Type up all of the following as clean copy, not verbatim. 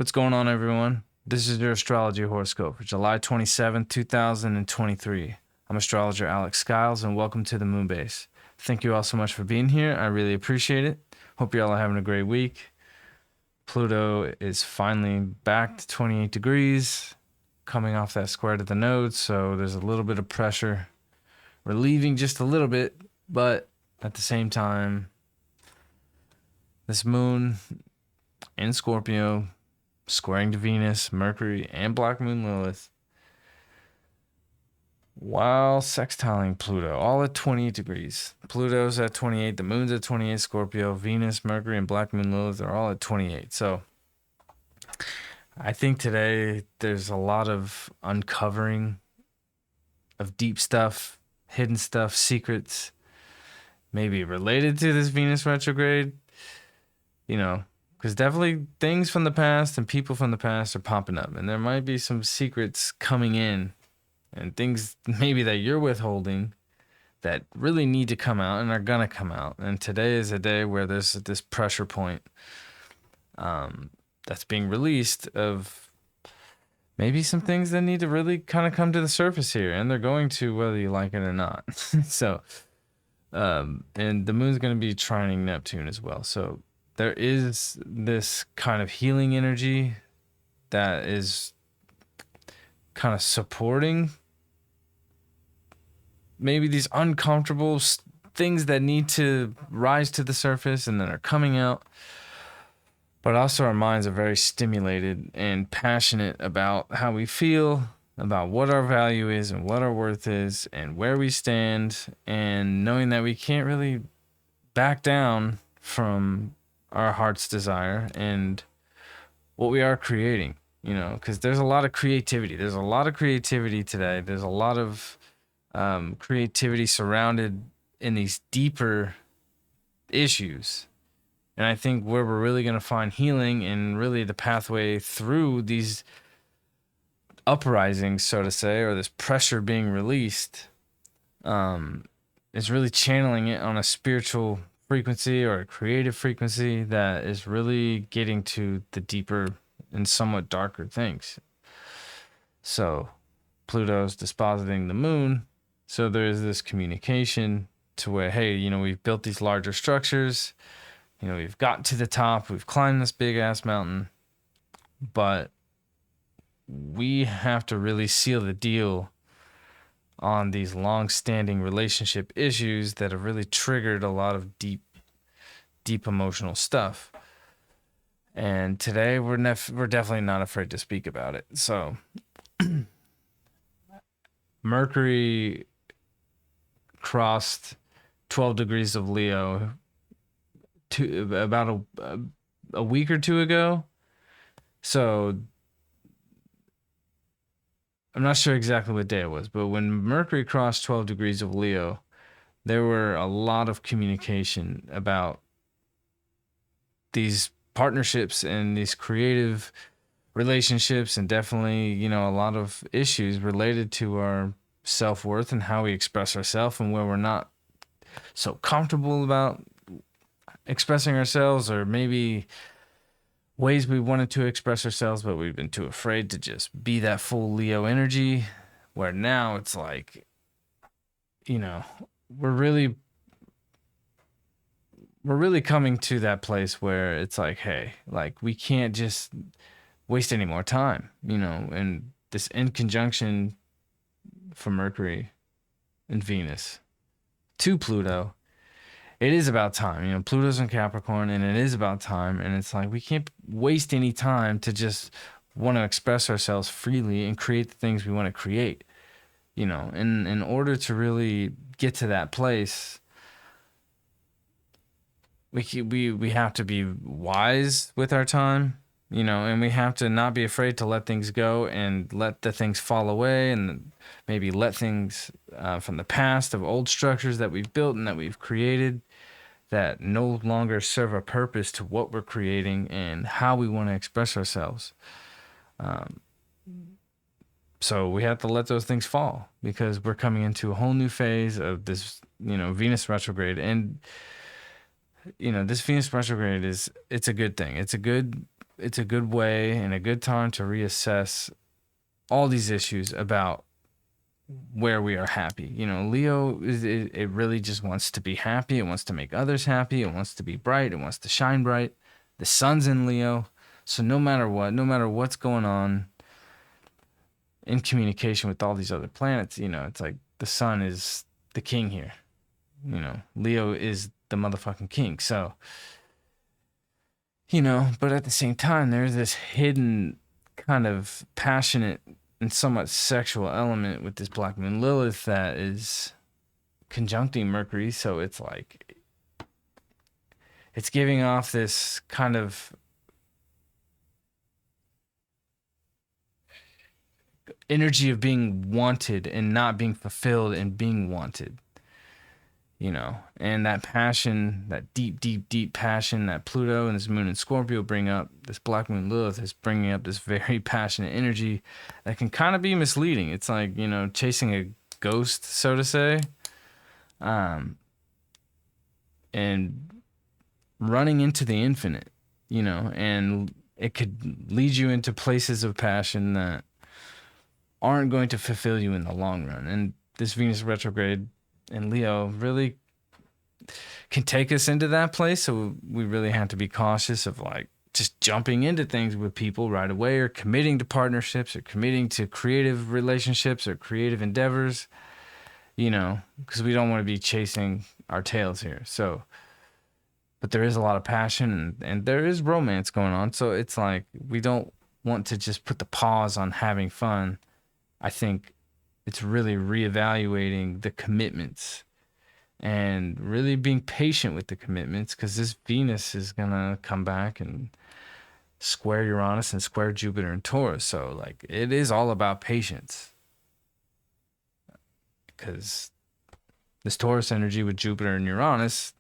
What's going on, everyone? This is your Astrology Horoscope for July 27th, 2023. I'm astrologer Alex Skiles, and welcome to the Moonbase. Thank you all so much for being here. I really appreciate it. Hope you all are having a great week. Pluto is finally back to 28 degrees, coming off that square to the node, so there's a little bit of pressure relieving just a little bit, but at the same time, this moon in Scorpio, squaring to Venus, Mercury, and Black Moon Lilith, while sextiling Pluto, all at 28 degrees. Pluto's at 28, the moon's at 28, Scorpio, Venus, Mercury, and Black Moon Lilith are all at 28. So I think today there's a lot of uncovering of deep stuff, hidden stuff, secrets, maybe related to this Venus retrograde, because definitely things from the past and people from the past are popping up, and there might be some secrets coming in and things maybe that you're withholding that really need to come out and are gonna come out. And today is a day where there's this pressure point that's being released of maybe some things that need to really kind of come to the surface here, and they're going to, whether you like it or not. So and the moon's going to be trining Neptune as well, so there is this kind of healing energy that is kind of supporting maybe these uncomfortable things that need to rise to the surface and then are coming out. But also our minds are very stimulated and passionate about how we feel, about what our value is and what our worth is and where we stand, and knowing that we can't really back down from our heart's desire and what we are creating, because there's a lot of creativity. There's a lot of creativity today. There's a lot of creativity surrounded in these deeper issues. And I think where we're really going to find healing and really the pathway through these uprisings, so to say, or this pressure being released, is really channeling it on a spiritual frequency or a creative frequency that is really getting to the deeper and somewhat darker things. So Pluto's dispositing the moon, so there's this communication to where, hey, we've built these larger structures, we've gotten to the top, we've climbed this big ass mountain, but we have to really seal the deal on these long-standing relationship issues that have really triggered a lot of deep emotional stuff. And today we're definitely not afraid to speak about it. So Mercury crossed 12 degrees of Leo about a week or two ago. So I'm not sure exactly what day it was, but when Mercury crossed 12 degrees of Leo, there were a lot of communication about these partnerships and these creative relationships, and definitely, a lot of issues related to our self-worth and how we express ourselves, and where we're not so comfortable about expressing ourselves, or maybe ways we wanted to express ourselves, but we've been too afraid to just be that full Leo energy, where now it's like, we're really coming to that place where it's like, hey, like, we can't just waste any more time, and this in conjunction for Mercury and Venus to Pluto, it is about time. Pluto's in Capricorn, and it is about time. And it's like, we can't waste any time to just want to express ourselves freely and create the things we want to create. In order to really get to that place, we have to be wise with our time, and we have to not be afraid to let things go and let the things fall away, and maybe let things from the past of old structures that we've built and that we've created that no longer serve a purpose to what we're creating and how we want to express ourselves. So we have to let those things fall, because we're coming into a whole new phase of this, Venus retrograde. And, this Venus retrograde it's a good thing. It's a good it's a good way and a good time to reassess all these issues about where we are happy. Leo it really just wants to be happy. It wants to make others happy. It wants to be bright. It wants to shine bright. The sun's in Leo. So no matter what, no matter what's going on in communication with all these other planets, it's like the sun is the king here. Leo is the motherfucking king. So, but at the same time, there's this hidden kind of passionate and somewhat sexual element with this Black Moon Lilith that is conjuncting Mercury. So it's like, it's giving off this kind of energy of being wanted and not being fulfilled and being wanted. And that passion, that deep, deep, deep passion that Pluto and this moon in Scorpio bring up, this Black Moon Lilith is bringing up this very passionate energy that can kind of be misleading. It's like, chasing a ghost, so to say, and running into the infinite, and it could lead you into places of passion that aren't going to fulfill you in the long run. And this Venus retrograde in Leo really can take us into that place. So we really have to be cautious of like just jumping into things with people right away, or committing to partnerships, or committing to creative relationships or creative endeavors, because we don't want to be chasing our tails here. So, but there is a lot of passion and there is romance going on. So it's like, we don't want to just put the pause on having fun. I think it's really reevaluating the commitments and really being patient with the commitments, because this Venus is going to come back and square Uranus and square Jupiter and Taurus. So like, it is all about patience, because this Taurus energy with Jupiter and Uranus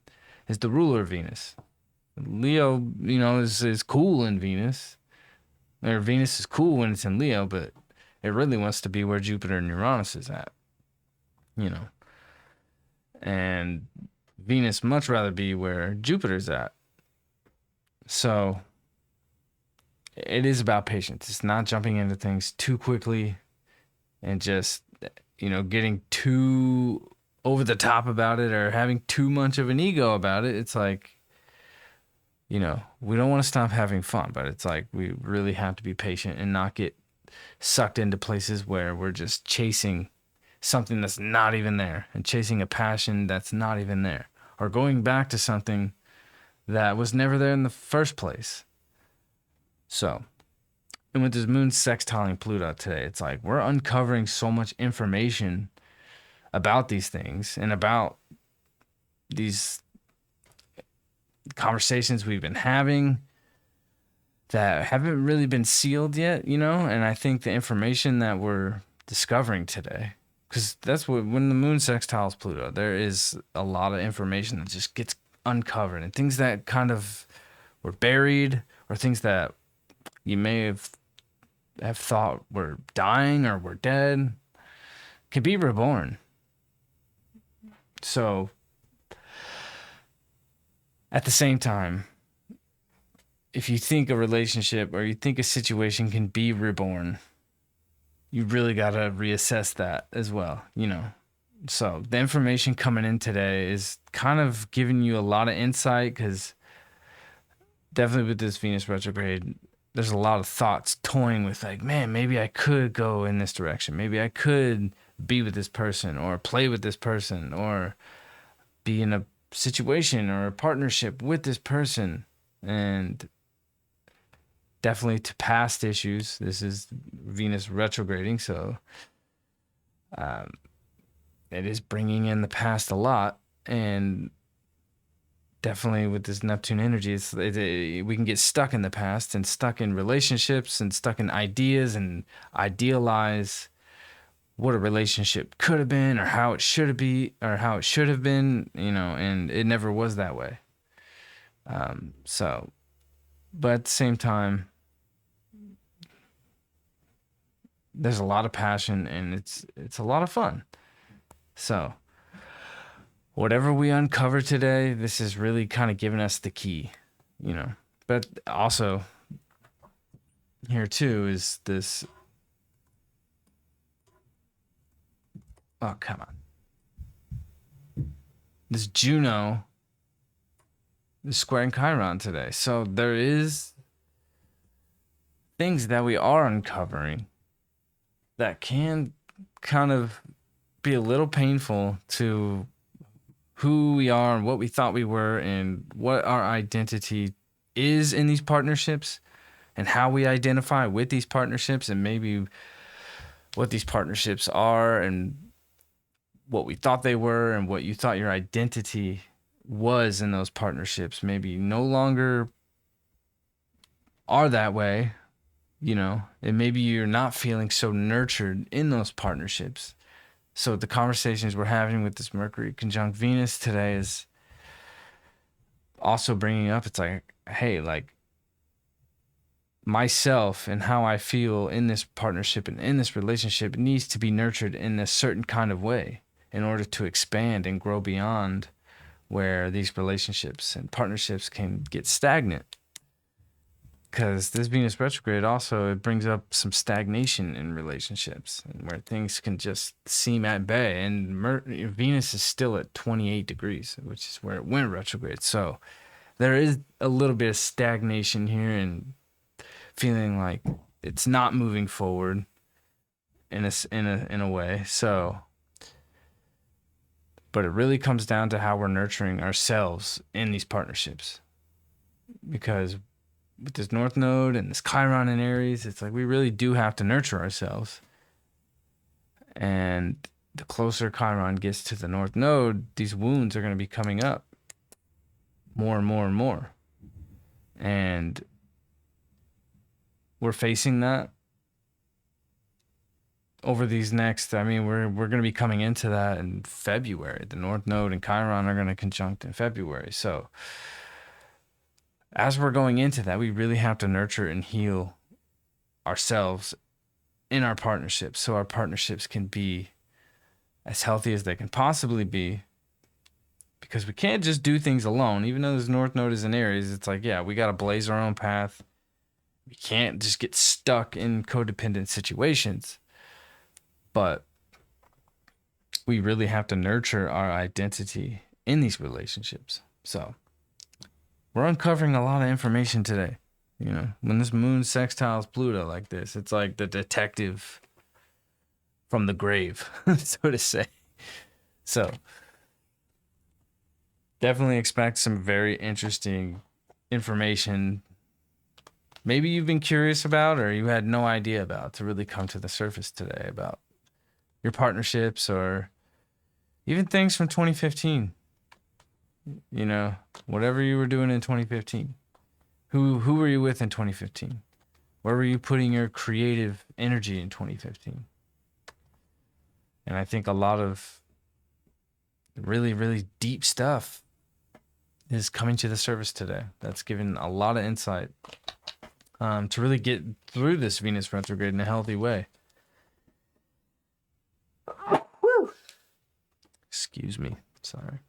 is the ruler of Venus. Leo, is cool in Venus. Or Venus is cool when it's in Leo, but it really wants to be where Jupiter and Uranus is at, and Venus much rather be where Jupiter's at. So it is about patience. It's not jumping into things too quickly and just, getting too over the top about it or having too much of an ego about it. It's like, we don't want to stop having fun, but it's like, we really have to be patient and not get sucked into places where we're just chasing something that's not even there, and chasing a passion that's not even there, or going back to something that was never there in the first place. So, and with this moon sextiling Pluto today, it's like we're uncovering so much information about these things and about these conversations we've been having that haven't really been sealed yet, and I think the information that we're discovering today, because that's when the moon sextiles Pluto, there is a lot of information that just gets uncovered, and things that kind of were buried, or things that you may have thought were dying or were dead, can be reborn. So at the same time, if you think a relationship or you think a situation can be reborn, you really got to reassess that as well, So the information coming in today is kind of giving you a lot of insight, because definitely with this Venus retrograde, there's a lot of thoughts toying with like, man, maybe I could go in this direction. Maybe I could be with this person or play with this person or be in a situation or a partnership with this person. And definitely to past issues. This is Venus retrograding, so it is bringing in the past a lot. And definitely with this Neptune energy, we can get stuck in the past and stuck in relationships and stuck in ideas and idealize what a relationship could have been or how it should be or how it should have been, and it never was that way. But at the same time, there's a lot of passion and it's a lot of fun. So whatever we uncover today, this is really kind of giving us the key, But also here too is this. Oh, come on. This Juno is squaring Chiron today. So there is things that we are uncovering that can kind of be a little painful to who we are and what we thought we were and what our identity is in these partnerships and how we identify with these partnerships and maybe what these partnerships are and what we thought they were and what you thought your identity was in those partnerships maybe no longer are that way, and maybe you're not feeling so nurtured in those partnerships. So the conversations we're having with this Mercury conjunct Venus today is also bringing up, it's like, hey, like myself and how I feel in this partnership and in this relationship needs to be nurtured in a certain kind of way in order to expand and grow beyond where these relationships and partnerships can get stagnant. Because this Venus retrograde also, it brings up some stagnation in relationships and where things can just seem at bay. And Venus is still at 28 degrees, which is where it went retrograde. So there is a little bit of stagnation here and feeling like it's not moving forward in a way. So, but it really comes down to how we're nurturing ourselves in these partnerships. Because with this North Node and this Chiron in Aries, it's like we really do have to nurture ourselves. And the closer Chiron gets to the North Node, these wounds are going to be coming up more and more and more. And we're facing that over these next, we're going to be coming into that in February. The North Node and Chiron are going to conjunct in February. So as we're going into that, we really have to nurture and heal ourselves in our partnerships so our partnerships can be as healthy as they can possibly be. Because we can't just do things alone. Even though this North Node is in Aries, it's like, yeah, we got to blaze our own path. We can't just get stuck in codependent situations. But we really have to nurture our identity in these relationships. So we're uncovering a lot of information today. When this moon sextiles Pluto like this, it's like the detective from the grave, so to say. So definitely expect some very interesting information. Maybe you've been curious about or you had no idea about to really come to the surface today about your partnerships or even things from 2015. Whatever you were doing in 2015. Who were you with in 2015? Where were you putting your creative energy in 2015? And I think a lot of really, really deep stuff is coming to the surface today. That's given a lot of insight to really get through this Venus retrograde in a healthy way. Woo! Excuse me. Sorry.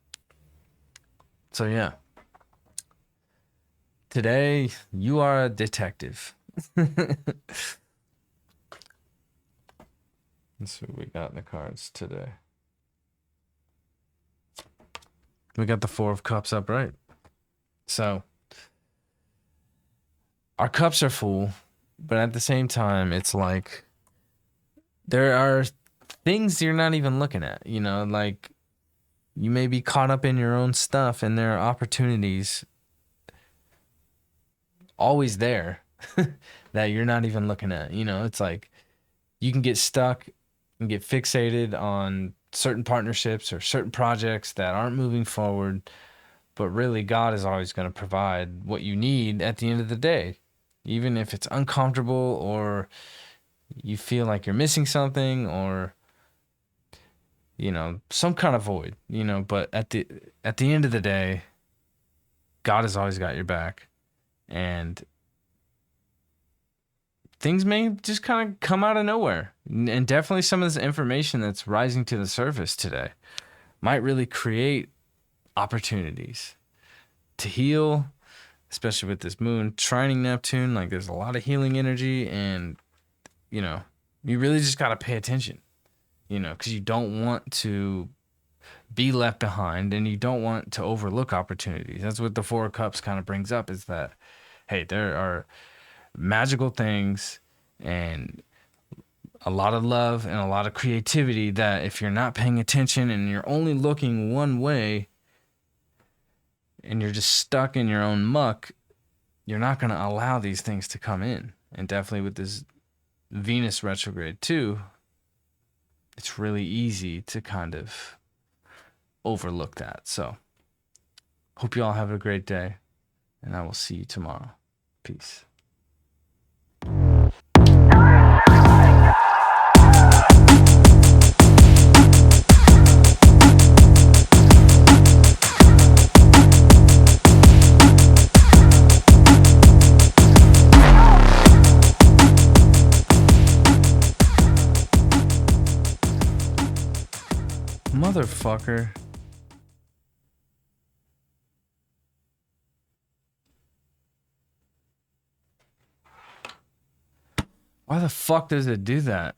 So yeah. Today, you are a detective. Let's see what we got in the cards today. We got the Four of Cups upright. So, our cups are full, but at the same time, it's like there are things you're not even looking at, like you may be caught up in your own stuff and there are opportunities always there that you're not even looking at. It's like you can get stuck and get fixated on certain partnerships or certain projects that aren't moving forward, but really God is always going to provide what you need at the end of the day, even if it's uncomfortable or you feel like you're missing something or some kind of void, but at the end of the day, God has always got your back. And things may just kind of come out of nowhere. And definitely some of this information that's rising to the surface today might really create opportunities to heal, especially with this moon trining Neptune. Like there's a lot of healing energy, and you know, you really just got to pay attention, you know, because you don't want to be left behind and you don't want to overlook opportunities. That's what the Four of Cups kind of brings up, is that, hey, there are magical things and a lot of love and a lot of creativity that if you're not paying attention and you're only looking one way and you're just stuck in your own muck, you're not going to allow these things to come in. And definitely with this Venus retrograde too, it's really easy to kind of overlook that. So hope you all have a great day, and I will see you tomorrow. Peace. Motherfucker. Why the fuck does it do that?